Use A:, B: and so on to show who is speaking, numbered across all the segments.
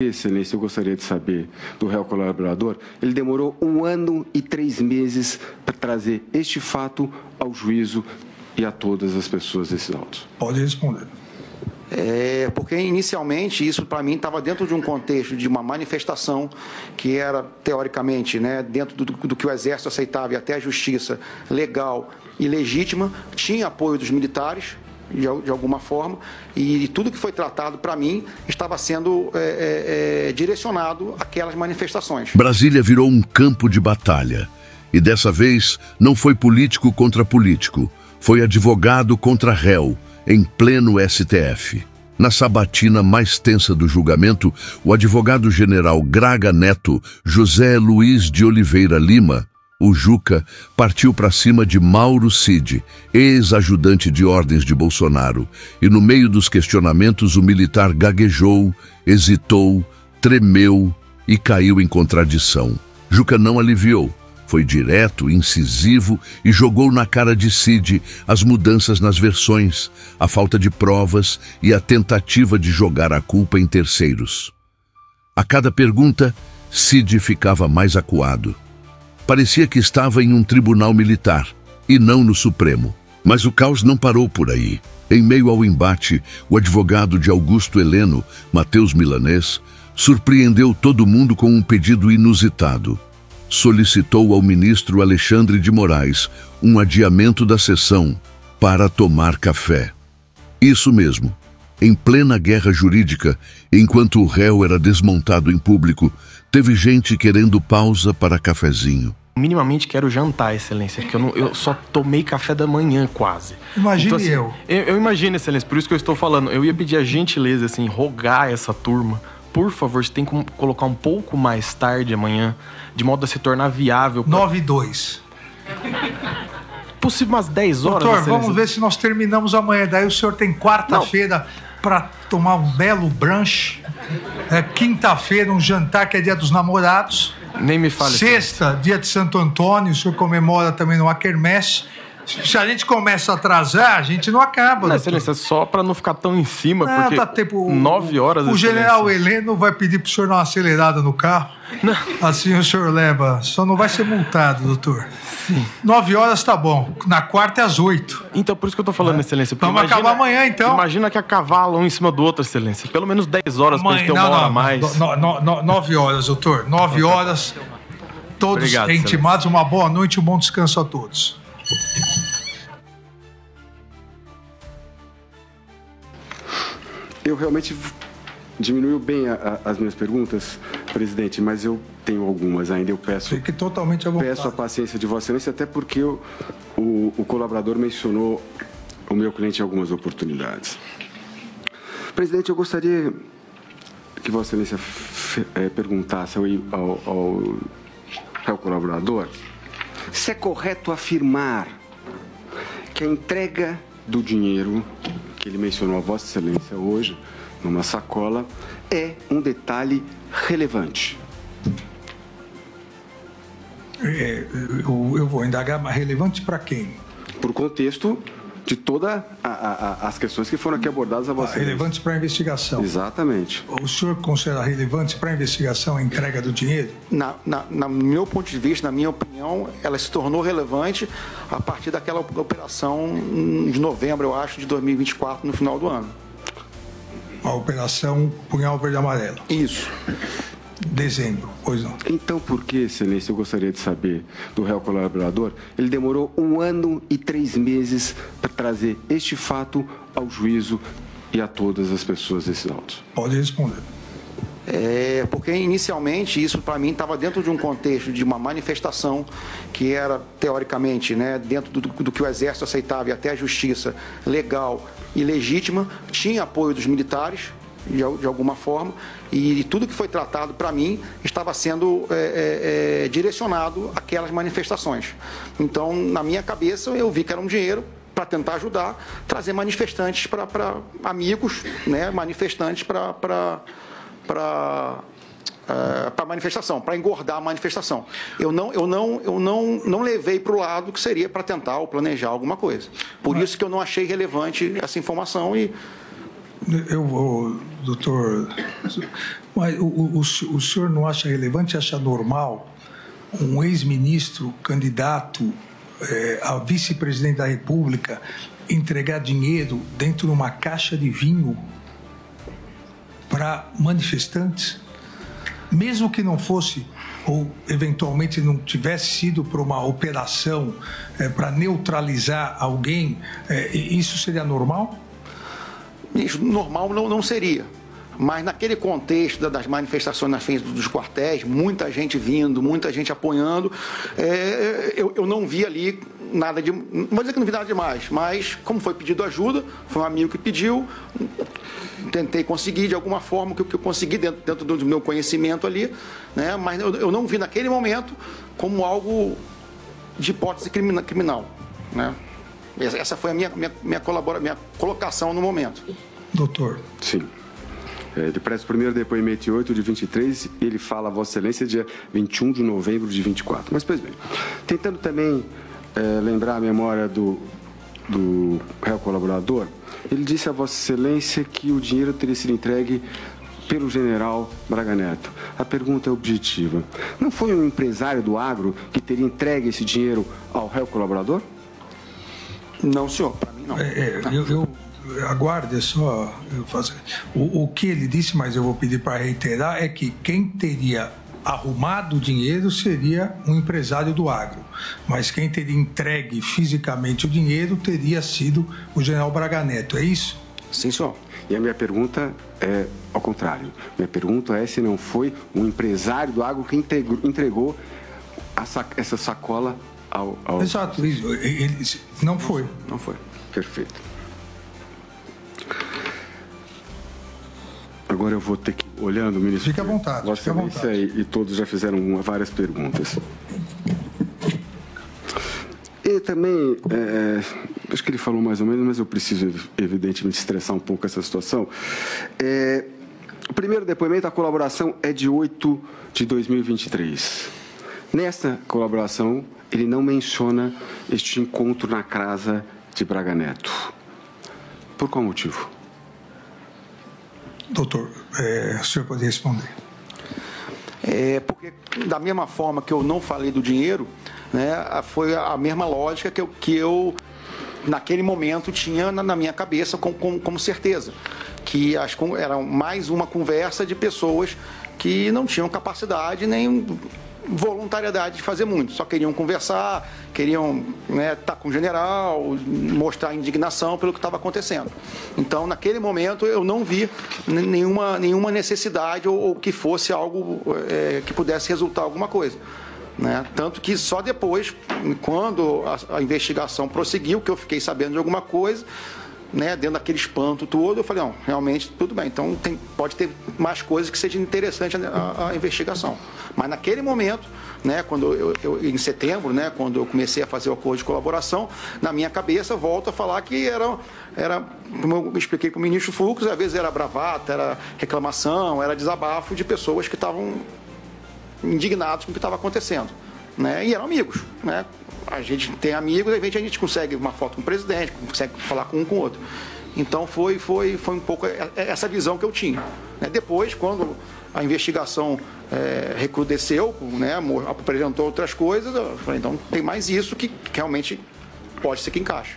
A: Excelência, eu gostaria de saber do réu colaborador. Ele demorou 1 ano e 3 meses para trazer este fato ao juízo e a todas as pessoas desses autos.
B: Pode responder.
C: Porque inicialmente isso para mim estava dentro de um contexto de uma manifestação que era teoricamente, né, dentro do que o Exército aceitava e até a Justiça legal e legítima, tinha apoio dos militares de alguma forma, e tudo que foi tratado para mim estava sendo direcionado àquelas manifestações.
D: Brasília virou um campo de batalha. E dessa vez não foi político contra político, foi advogado contra réu, em pleno STF. Na sabatina mais tensa do julgamento, o advogado-general Graga Neto, José Luiz de Oliveira Lima, o Juca, partiu para cima de Mauro Cid, ex-ajudante de ordens de Bolsonaro, e no meio dos questionamentos o militar gaguejou, hesitou, tremeu e caiu em contradição. Juca não aliviou. Foi direto, incisivo e jogou na cara de Cid as mudanças nas versões, a falta de provas e a tentativa de jogar a culpa em terceiros. A cada pergunta, Cid ficava mais acuado. Parecia que estava em um tribunal militar e não no Supremo. Mas o caos não parou por aí. Em meio ao embate, o advogado de Augusto Heleno, Matheus Milanês, surpreendeu todo mundo com um pedido inusitado. Solicitou ao ministro Alexandre de Moraes um adiamento da sessão para tomar café. Isso mesmo, em plena guerra jurídica, enquanto o réu era desmontado em público, teve gente querendo pausa para cafezinho.
E: Minimamente quero jantar, Excelência, porque eu só tomei café da manhã quase.
B: Imagine
E: então, assim, eu imagino, Excelência, por isso que eu estou falando. Eu ia pedir a gentileza, assim, rogar essa turma. Por favor, você tem que colocar um pouco mais tarde amanhã, de modo a se tornar viável.
B: 9h02.
E: Possível umas 10 horas.
B: Doutor, vamos ver se nós terminamos amanhã. Daí o senhor tem quarta-feira para tomar um belo brunch. Quinta-feira, um jantar que é dia dos namorados.
E: Nem me fale.
B: Sexta, dia de Santo Antônio, o senhor comemora também numa quermesse. Se a gente começa a atrasar, a gente não acaba.
E: Não, Excelência, só para não ficar tão em cima,
B: não,
E: porque
B: tá tempo,
E: 9 horas...
B: O general Heleno vai pedir pro senhor dar uma acelerada no carro. Não. Assim o senhor leva. Só não vai ser multado, doutor.
E: Sim.
B: 9 horas tá bom. Na quarta é às 8.
E: Então, por isso que eu tô falando, Excelência.
B: Vamos acabar amanhã, então.
E: Imagina que a cavalo um em cima do outro, Excelência. Pelo menos 10 horas pra gente ter uma hora a mais.
B: 9 horas, doutor. 9 horas. Todos obrigado, intimados. Uma boa noite e um bom descanso a todos.
A: Eu realmente diminuiu bem as minhas perguntas, presidente, mas eu tenho algumas ainda. Eu peço.
B: Fique totalmente à vontade.
A: Peço a paciência de Vossa Excelência, até porque o colaborador mencionou o meu cliente em algumas oportunidades. Presidente, eu gostaria que Vossa Excelência perguntasse ao colaborador se é correto afirmar que a entrega do dinheiro que ele mencionou a Vossa Excelência hoje, numa sacola, é um detalhe relevante.
B: Eu vou indagar, mas relevante para quem?
A: Por contexto de todas as questões que foram aqui abordadas a Vossa Excelência.
B: Relevantes para a investigação.
A: Exatamente.
B: O senhor considera relevante para a investigação a entrega do dinheiro?
C: No meu ponto de vista, na minha opinião, ela se tornou relevante a partir daquela operação de novembro, eu acho, de 2024, no final do ano.
B: A operação Punhal Verde Amarelo.
C: Isso.
B: Dezembro, pois não.
A: Então, por que, Excelência, eu gostaria de saber do réu colaborador, ele demorou 1 ano e 3 meses para trazer este fato ao juízo e a todas as pessoas desses autos?
B: Pode responder.
C: Porque inicialmente isso para mim estava dentro de um contexto de uma manifestação que era teoricamente, né, dentro do que o Exército aceitava e até a Justiça legal e legítima, tinha apoio dos militares de alguma forma, e tudo que foi tratado para mim estava sendo direcionado àquelas manifestações. Então, na minha cabeça, eu vi que era um dinheiro para tentar ajudar, trazer manifestantes para amigos, né, manifestantes para manifestação, para engordar a manifestação. Eu não levei para o lado que seria para tentar ou planejar alguma coisa. Por isso que eu não achei relevante essa informação e...
B: Eu vou, doutor, Mas o senhor não acha relevante, acha normal um ex-ministro candidato a vice-presidente da República entregar dinheiro dentro de uma caixa de vinho para manifestantes? Mesmo que não fosse, ou eventualmente não tivesse sido por uma operação para neutralizar alguém, isso seria normal?
C: Isso normal não seria. Mas naquele contexto das manifestações na frente dos quartéis, muita gente vindo, muita gente apoiando, eu não vi ali nada de... Não vou dizer que não vi nada demais, mas como foi pedido ajuda, foi um amigo que pediu, tentei conseguir de alguma forma, que eu consegui dentro do meu conhecimento ali, né? Mas eu não vi naquele momento como algo de hipótese criminal, né? Essa foi a minha colocação no momento.
B: Doutor.
A: Sim. Ele presta o primeiro depoimento de 8 de 23, ele fala a Vossa Excelência dia 21 de novembro de 24. Mas, pois bem, tentando também lembrar a memória do réu colaborador, ele disse a Vossa Excelência que o dinheiro teria sido entregue pelo general Braga Neto. A pergunta é objetiva. Não foi um empresário do agro que teria entregue esse dinheiro ao réu colaborador?
C: Não, senhor, para mim não.
B: Aguarde só. O que ele disse, mas eu vou pedir para reiterar, é que quem teria arrumado o dinheiro seria um empresário do agro, mas quem teria entregue fisicamente o dinheiro teria sido o general Braga Neto, é isso?
C: Sim, senhor.
A: E a minha pergunta é ao contrário. Minha pergunta é se não foi um empresário do agro que entregou essa sacola ao...
B: Exato, isso. Não foi.
A: Não foi. Perfeito. Agora eu vou ter que, olhando, ministro...
B: Fique à vontade,
A: Vossa Excelência e todos já fizeram várias perguntas. E também, acho que ele falou mais ou menos, mas eu preciso, evidentemente, estressar um pouco essa situação. O primeiro depoimento, a colaboração é de 8 de 2023. Nessa colaboração, ele não menciona este encontro na casa de Braga Neto. Por qual motivo?
B: Doutor, o senhor pode responder.
C: Porque, da mesma forma que eu não falei do dinheiro, né, foi a mesma lógica que eu naquele momento, tinha na minha cabeça como certeza. Que era mais uma conversa de pessoas que não tinham capacidade nem voluntariedade de fazer muito, só queriam conversar, queriam estar com o general, mostrar indignação pelo que estava acontecendo. Então, naquele momento, eu não vi nenhuma necessidade ou que fosse algo que pudesse resultar alguma coisa. Tanto que só depois, quando a investigação prosseguiu, que eu fiquei sabendo de alguma coisa, dentro daquele espanto todo, eu falei, não, realmente, tudo bem, então pode ter mais coisas que sejam interessantes a investigação. Mas naquele momento, quando em setembro, quando eu comecei a fazer o acordo de colaboração, na minha cabeça, volto a falar que era como eu expliquei para o ministro Fux, às vezes era bravata, era reclamação, era desabafo de pessoas que estavam indignados com o que estava acontecendo. E eram amigos, A gente tem amigos, de repente a gente consegue uma foto com o presidente, consegue falar com um com o outro. Então foi um pouco essa visão que eu tinha. Depois, quando a investigação recrudesceu, apresentou outras coisas, eu falei, então tem mais isso que realmente pode ser que encaixe.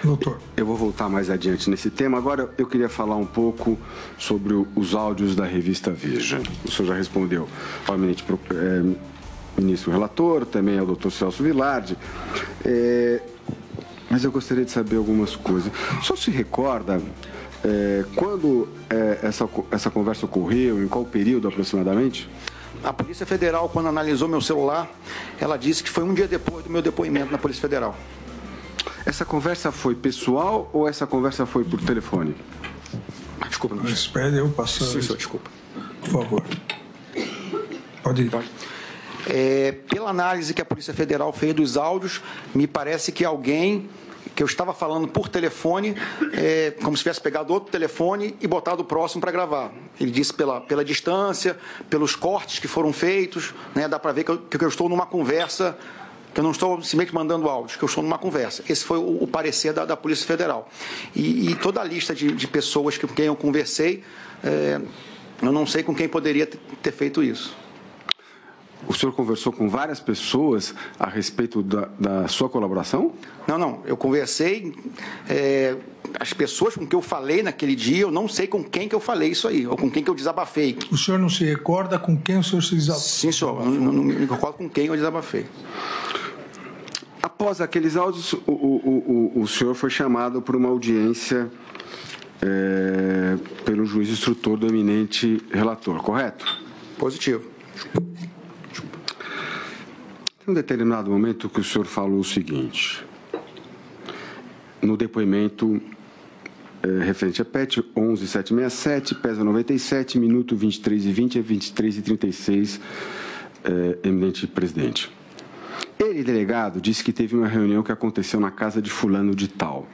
A: Doutor, eu vou voltar mais adiante nesse tema. Agora eu queria falar um pouco sobre os áudios da revista Veja. O senhor já respondeu, obviamente, para o ministro relator, também ao doutor Celso Vilardi, mas eu gostaria de saber algumas coisas. O senhor se recorda quando essa conversa ocorreu, em qual período aproximadamente?
C: A Polícia Federal, quando analisou meu celular, ela disse que foi um dia depois do meu depoimento na Polícia Federal.
A: Essa conversa foi pessoal ou essa conversa foi por telefone?
C: Desculpa, não.
B: Espere eu passar.
C: Sim, senhor, desculpa.
B: Por favor. Pode ir.
C: Pela análise que a Polícia Federal fez dos áudios, me parece que alguém que eu estava falando por telefone, como se tivesse pegado outro telefone e botado o próximo para gravar. Ele disse pela distância, pelos cortes que foram feitos, dá para ver que eu estou numa conversa, que eu não estou simplesmente mandando áudios, que eu estou numa conversa. Esse foi o parecer da Polícia Federal. E toda a lista de pessoas com quem eu conversei, Eu não sei com quem poderia ter feito isso.
A: O senhor conversou com várias pessoas a respeito da sua colaboração?
C: Não. Eu conversei... as pessoas com quem eu falei naquele dia, eu não sei com quem que eu falei isso aí, ou com quem que eu desabafei.
B: O senhor não se recorda com quem o senhor se desabafou?
C: Sim, senhor. Não me recordo com quem eu desabafei.
A: Após aqueles áudios, o senhor foi chamado para uma audiência pelo juiz instrutor do eminente relator, correto?
C: Positivo.
A: Tem um determinado momento que o senhor falou o seguinte, no depoimento referente a PET 11767, pesa 97, minuto 23h20 a 23h36, eminente presidente. Ele, delegado, disse que teve uma reunião que aconteceu na casa de fulano de tal.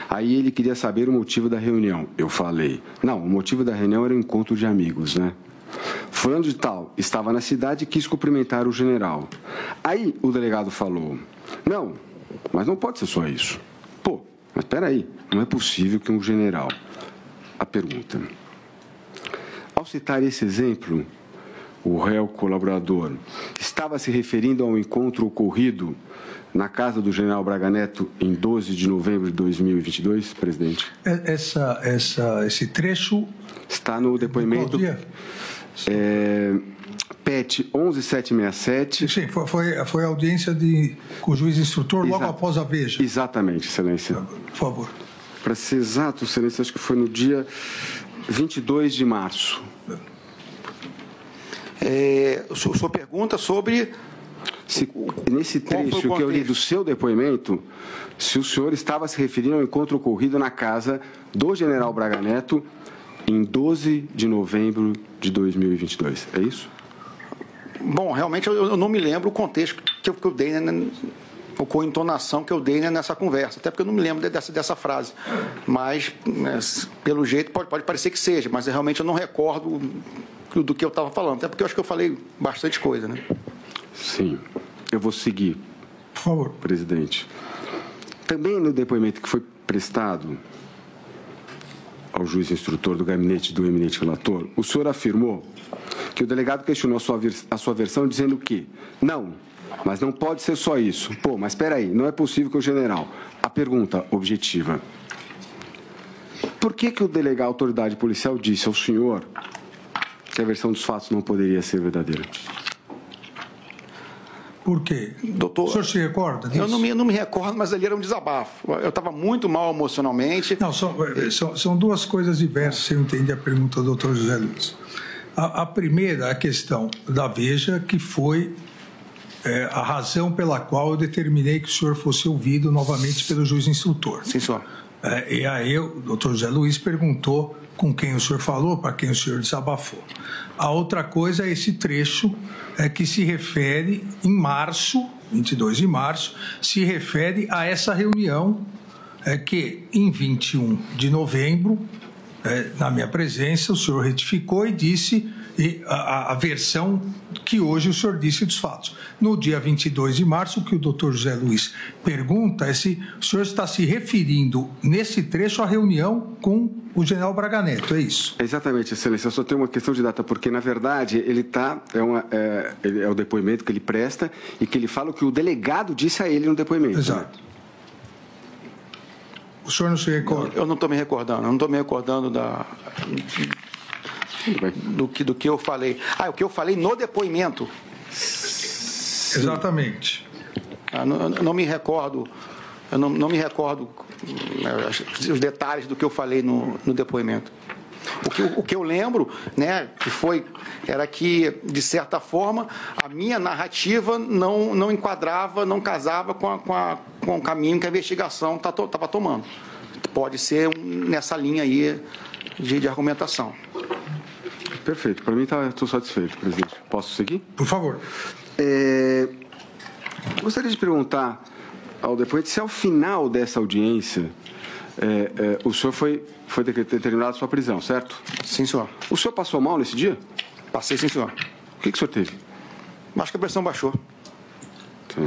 A: Aí ele queria saber o motivo da reunião. Eu falei, não, o motivo da reunião era um encontro de amigos, né? Fulano de tal estava na cidade e quis cumprimentar o general. Aí o delegado falou, não, mas não pode ser só isso. Pô, mas espera aí, não é possível que um general... A pergunta. Ao citar esse exemplo, o réu colaborador estava se referindo ao encontro ocorrido na casa do general Braga Neto em 12 de novembro de 2022, presidente?
B: Esse trecho...
A: Está no depoimento... PET 11767.
B: Sim, foi a audiência com o juiz instrutor logo após a Veja.
A: Exatamente, excelência.
B: Por favor.
A: Para ser exato, excelência, acho que foi no dia 22 de março.
C: O senhor pergunta sobre...
A: Nesse trecho que eu li do seu depoimento, se o senhor estava se referindo ao encontro ocorrido na casa do general Braga Neto em 12 de novembro de 2022. É isso?
C: Bom, realmente eu não me lembro o contexto que eu dei, ou com a entonação que eu dei nessa conversa, até porque eu não me lembro dessa frase. Mas, pelo jeito, pode parecer que seja, mas realmente eu não recordo do que eu estava falando, até porque eu acho que eu falei bastante coisa, né?
A: Sim. Eu vou seguir,
B: por favor,
A: presidente. Também no depoimento que foi prestado ao juiz instrutor do gabinete do eminente relator, o senhor afirmou que o delegado questionou a sua versão dizendo que não, mas não pode ser só isso. Pô, mas espera aí, não é possível que o general... A pergunta objetiva. Por que o delegado, a autoridade policial, disse ao senhor que a versão dos fatos não poderia ser verdadeira?
B: Por quê?
C: Doutor,
B: o senhor se recorda disso?
C: Eu não me recordo, mas ali era um desabafo. Eu estava muito mal emocionalmente.
B: Não, são duas coisas diversas, se eu entendi a pergunta do doutor José Luiz. A primeira, a questão da Veja, que foi a razão pela qual eu determinei que o senhor fosse ouvido novamente pelo juiz instrutor.
C: Sim, senhor.
B: E aí o doutor José Luiz perguntou com quem o senhor falou, para quem o senhor desabafou. A outra coisa é esse trecho que se refere em março, 22 de março, se refere a essa reunião que em 21 de novembro, na minha presença, o senhor retificou e disse a versão que hoje o senhor disse dos fatos. No dia 22 de março, o que o doutor José Luiz pergunta é se o senhor está se referindo, nesse trecho, à reunião com o general Braga Neto, é isso?
A: Exatamente, excelência. Eu só tenho uma questão de data, porque, na verdade, ele é o depoimento que ele presta e que ele fala o que o delegado disse a ele no depoimento.
B: Exato. Né? O senhor não se recorda?
C: Eu não estou me recordando, do que eu falei. O que eu falei no depoimento.
B: Exatamente.
C: Eu não me recordo. Eu não me recordo os detalhes do que eu falei no depoimento. O que eu lembro, né, era que, de certa forma, a minha narrativa não enquadrava, não casava com o caminho que a investigação estava tomando. Pode ser nessa linha aí de argumentação.
A: Perfeito. Para mim, estou satisfeito, presidente. Posso seguir?
B: Por favor.
A: Gostaria de perguntar ao depoente se, ao final dessa audiência, o senhor foi determinado a sua prisão, certo?
C: Sim, senhor.
A: O senhor passou mal nesse dia?
C: Passei, sim, senhor.
A: O que o senhor teve?
C: Acho que a pressão baixou.
A: Tá.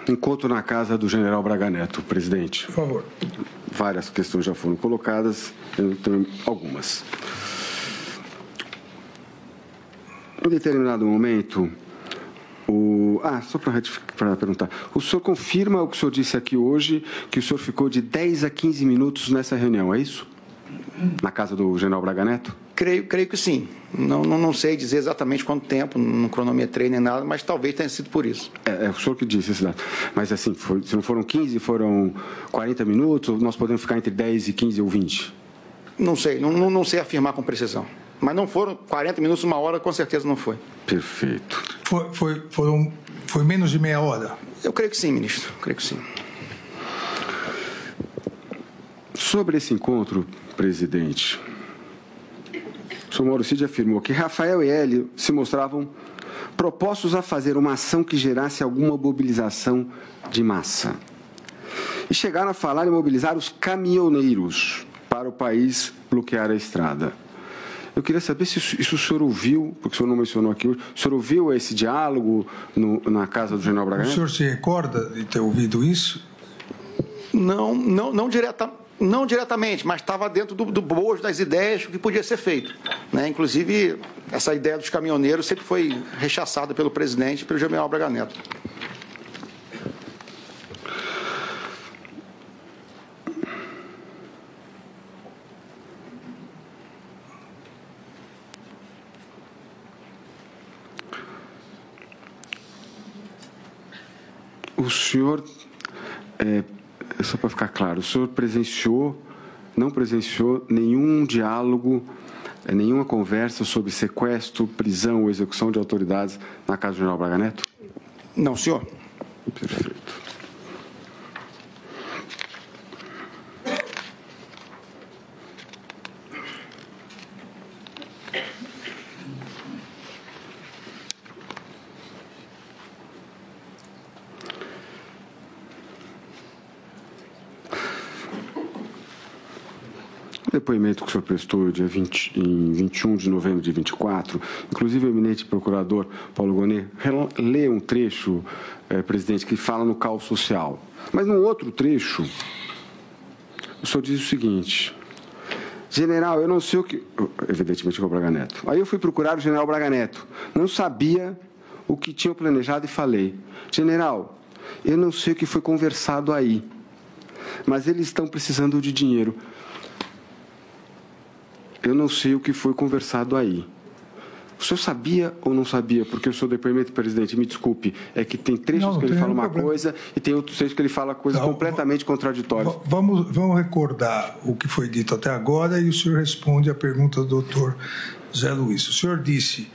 A: encontro na casa do general Braga Neto, presidente.
B: Por favor.
A: Várias questões já foram colocadas, eu tenho algumas. Em determinado momento, só para perguntar, o senhor confirma o que o senhor disse aqui hoje, que o senhor ficou de 10 a 15 minutos nessa reunião, é isso? Na casa do general Braga Neto?
C: Creio que sim. Não sei dizer exatamente quanto tempo, não cronometrei nem nada, mas talvez tenha sido por isso.
A: É o senhor que disse esse dado. Mas assim, se não foram 15, foram 40 minutos, nós podemos ficar entre 10 e 15 ou 20?
C: Não sei, não sei afirmar com precisão. Mas não foram 40 minutos, 1 hora, com certeza não foi.
A: Perfeito.
B: Foi menos de meia hora?
C: Eu creio que sim, ministro. Creio que sim.
A: Sobre esse encontro, presidente, o senhor Mauro Cid afirmou que Rafael e Hélio se mostravam propostos a fazer uma ação que gerasse alguma mobilização de massa. E chegaram a falar em mobilizar os caminhoneiros para o país bloquear a estrada. Eu queria saber se isso o senhor ouviu, porque o senhor não mencionou aqui hoje, o senhor ouviu esse diálogo na casa do general Braga Neto?
B: O senhor se recorda de ter ouvido isso?
C: Não diretamente, mas estava dentro do bojo das ideias que podia ser feito. Né? Inclusive, essa ideia dos caminhoneiros sempre foi rechaçada pelo presidente e pelo general Braga Neto.
A: O senhor, só para ficar claro, o senhor não presenciou nenhum diálogo, nenhuma conversa sobre sequestro, prisão ou execução de autoridades na casa do general Braga Neto?
C: Não, senhor.
A: Perfeito. O depoimento que o senhor prestou em 21 de novembro de 24, inclusive o eminente procurador Paulo Gonet lê um trecho, presidente, que fala no caos social. Mas num outro trecho, o senhor diz o seguinte: general, eu não sei o que... Evidentemente com o Braga Neto. Aí eu fui procurar o general Braga Neto. Não sabia o que tinham planejado e falei: general, eu não sei o que foi conversado aí, mas eles estão precisando de dinheiro. Eu não sei o que foi conversado aí. O senhor sabia ou não sabia? Porque o seu depoimento, presidente, me desculpe, é que tem trechos que ele fala uma coisa e tem outros trechos que ele fala coisas completamente contraditórias.
B: Vamos recordar o que foi dito até agora e o senhor responde à pergunta do doutor Zé Luiz. O senhor disse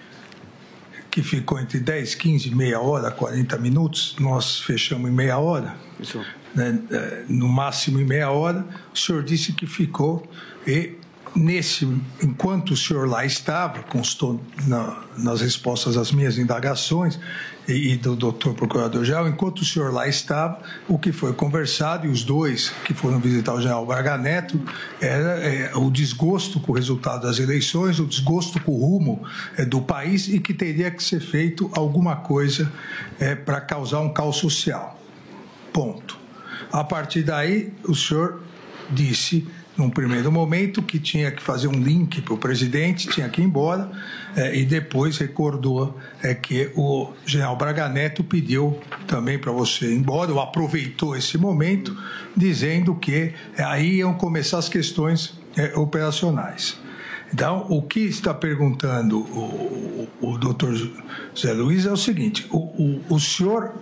B: que ficou entre 10, 15, meia hora, 40 minutos. Nós fechamos em meia hora.
C: Isso.
B: Né? No máximo em meia hora. O senhor disse que ficou enquanto o senhor lá estava, constou nas respostas às minhas indagações e do doutor procurador-geral, enquanto o senhor lá estava, o que foi conversado, e os dois que foram visitar o general Braga Neto, era o desgosto com o resultado das eleições, o desgosto com o rumo do país e que teria que ser feito alguma coisa para causar um caos social. Ponto. A partir daí, o senhor disse, num primeiro momento, que tinha que fazer um link para o presidente, tinha que ir embora, e depois recordou que o general Braga Neto pediu também para você ir embora, ou aproveitou esse momento, dizendo que aí iam começar as questões operacionais. Então, o que está perguntando o doutor Zé Luiz é o seguinte: o senhor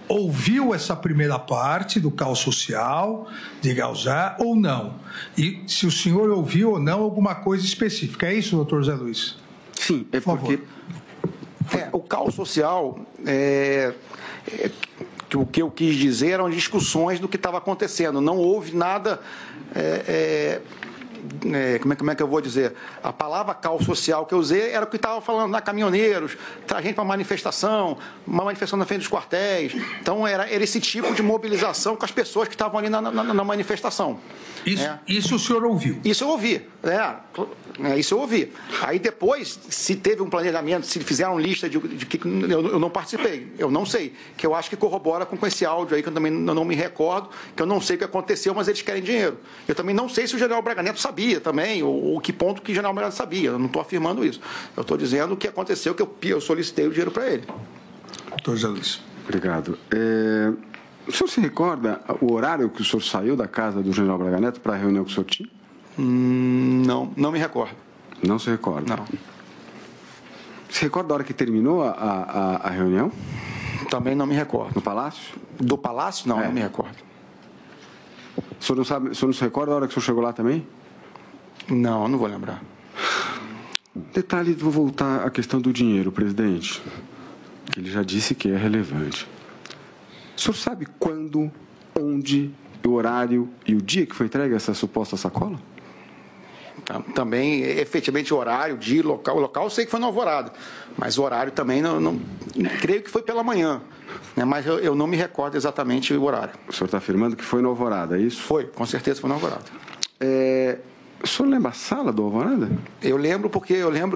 B: ouviu essa primeira parte do caos social de Gauzá ou não? E se o senhor ouviu ou não alguma coisa específica. É isso, doutor Zé Luiz?
A: Sim, é porque...
C: O caos social, o que eu quis dizer eram discussões do que estava acontecendo. Não houve nada como é que eu vou dizer? A palavra caos social que eu usei era o que estava falando, caminhoneiros, a gente para manifestação, uma manifestação na frente dos quartéis. Então, era esse tipo de mobilização com as pessoas que estavam ali na manifestação.
B: Isso o senhor ouviu?
C: Isso eu ouvi, isso eu ouvi. Aí depois, se teve um planejamento, se fizeram lista de que eu não participei, eu não sei, que eu acho que corrobora com esse áudio aí, que eu também não me recordo, que eu não sei o que aconteceu, mas eles querem dinheiro. Eu também não sei se o general Braga Neto sabia também, ou que ponto que o general Braga Neto sabia, eu não estou afirmando isso. Eu estou dizendo o que aconteceu, que eu solicitei o dinheiro para ele.
B: Doutor José Luiz.
A: Obrigado. O senhor se recorda o horário que o senhor saiu da casa do general Braga Neto para a reunião que o senhor tinha?
C: Não me recordo.
A: Não se recorda?
C: Não.
A: Se recorda da hora que terminou a reunião?
C: Também não me recordo.
A: No Palácio?
C: Do Palácio? Não me recordo.
A: O senhor não se recorda da hora que o senhor chegou lá também?
C: Não vou lembrar.
A: Detalhe, vou voltar à questão do dinheiro, presidente, que ele já disse que é relevante. O senhor sabe quando, onde, o horário e o dia que foi entregue essa suposta sacola?
C: Também, efetivamente, o horário, dia, local. O local eu sei que foi no Alvorada, mas o horário também, não creio que foi pela manhã, né? Mas eu não me recordo exatamente o horário.
A: O senhor está afirmando que foi no Alvorada, é isso?
C: Foi, com certeza foi no Alvorada.
A: O senhor lembra a sala do Alvorada?
C: Eu lembro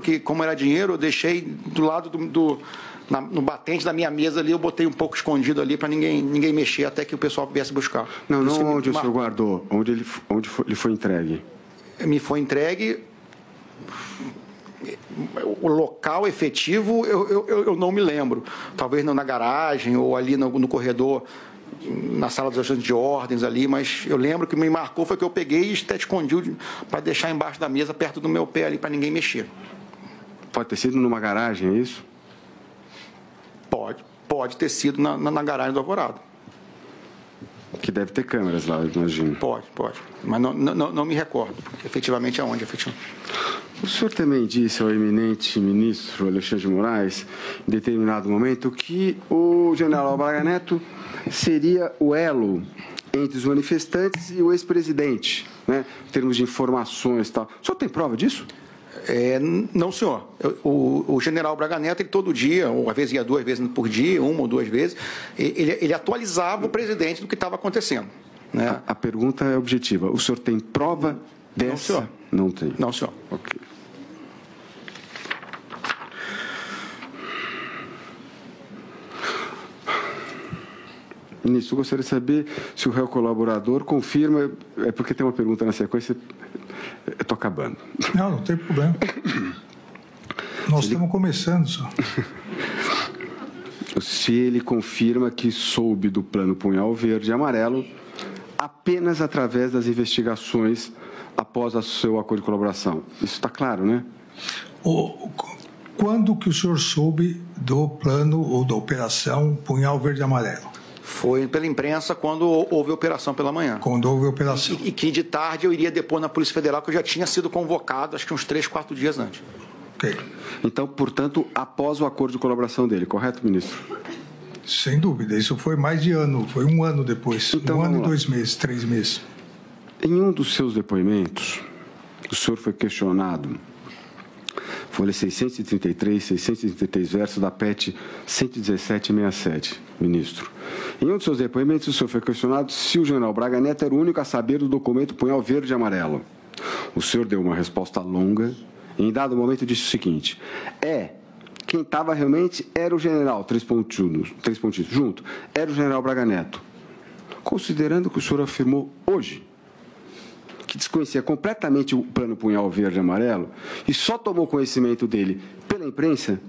C: que, como era dinheiro, eu deixei do lado no batente da minha mesa ali, eu botei um pouco escondido ali para ninguém mexer até que o pessoal viesse buscar.
A: Não onde o senhor guardou, onde ele foi entregue.
C: Me foi entregue. O local efetivo eu não me lembro. Talvez na garagem ou ali no corredor, na sala dos ajudantes de ordens ali, mas eu lembro que me marcou foi que eu peguei e até escondi para deixar embaixo da mesa, perto do meu pé ali, para ninguém mexer.
A: Pode ter sido numa garagem, é isso?
C: Pode ter sido na garagem do Alvorada.
A: Que deve ter câmeras lá, eu imagino.
C: Pode. Mas não me recordo, efetivamente aonde, efetivamente.
A: O senhor também disse ao eminente ministro Alexandre de Moraes, em determinado momento, que o general Braga Neto seria o elo entre os manifestantes e o ex-presidente, né, em termos de informações e tal. O senhor tem prova disso?
C: Não, senhor. O general Braga Neto, ele todo dia, ou às vezes ia 2 vezes por dia, 1 ou 2 vezes, ele atualizava o presidente do que estava acontecendo. Né?
A: A pergunta é objetiva. O senhor tem prova dessa?
C: Não, senhor.
A: Não tem?
C: Não, senhor.
A: Ok. Ministro, eu gostaria de saber se o réu colaborador confirma, porque tem uma pergunta na sequência, eu estou acabando.
B: Não tem problema. Nós estamos começando só.
A: Se ele confirma que soube do plano Punhal Verde e Amarelo apenas através das investigações após o seu acordo de colaboração. Isso está claro, né?
B: Quando que o senhor soube do plano ou da operação Punhal Verde e Amarelo?
C: Foi pela imprensa quando houve a operação pela manhã.
B: Quando houve a operação.
C: E que de tarde eu iria depor na Polícia Federal, que eu já tinha sido convocado, acho que uns 3, 4 dias antes.
B: Ok.
A: Então, portanto, após o acordo de colaboração dele, correto, ministro?
B: Sem dúvida. Isso foi mais de ano. Foi 1 ano depois.
A: Então,
B: 1 ano e 2 meses, 3 meses.
A: Em um dos seus depoimentos, o senhor foi questionado, folha 633, 633 versos da PET 11767, ministro. Em um dos seus depoimentos, o senhor foi questionado se o general Braga Neto era o único a saber do documento Punhal Verde e Amarelo. O senhor deu uma resposta longa e, em dado momento, disse o seguinte: quem estava realmente era o general, 3 pontinhos, junto, era o general Braga Neto. Considerando que o senhor afirmou hoje que desconhecia completamente o plano Punhal Verde e Amarelo e só tomou conhecimento dele pela imprensa,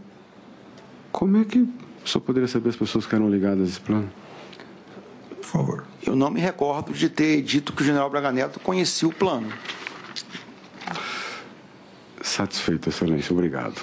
A: como é que o senhor poderia saber as pessoas que eram ligadas a esse plano?
B: Por favor.
C: Eu não me recordo de ter dito que o general Braga Neto conhecia o plano.
A: Satisfeito, excelência. Obrigado.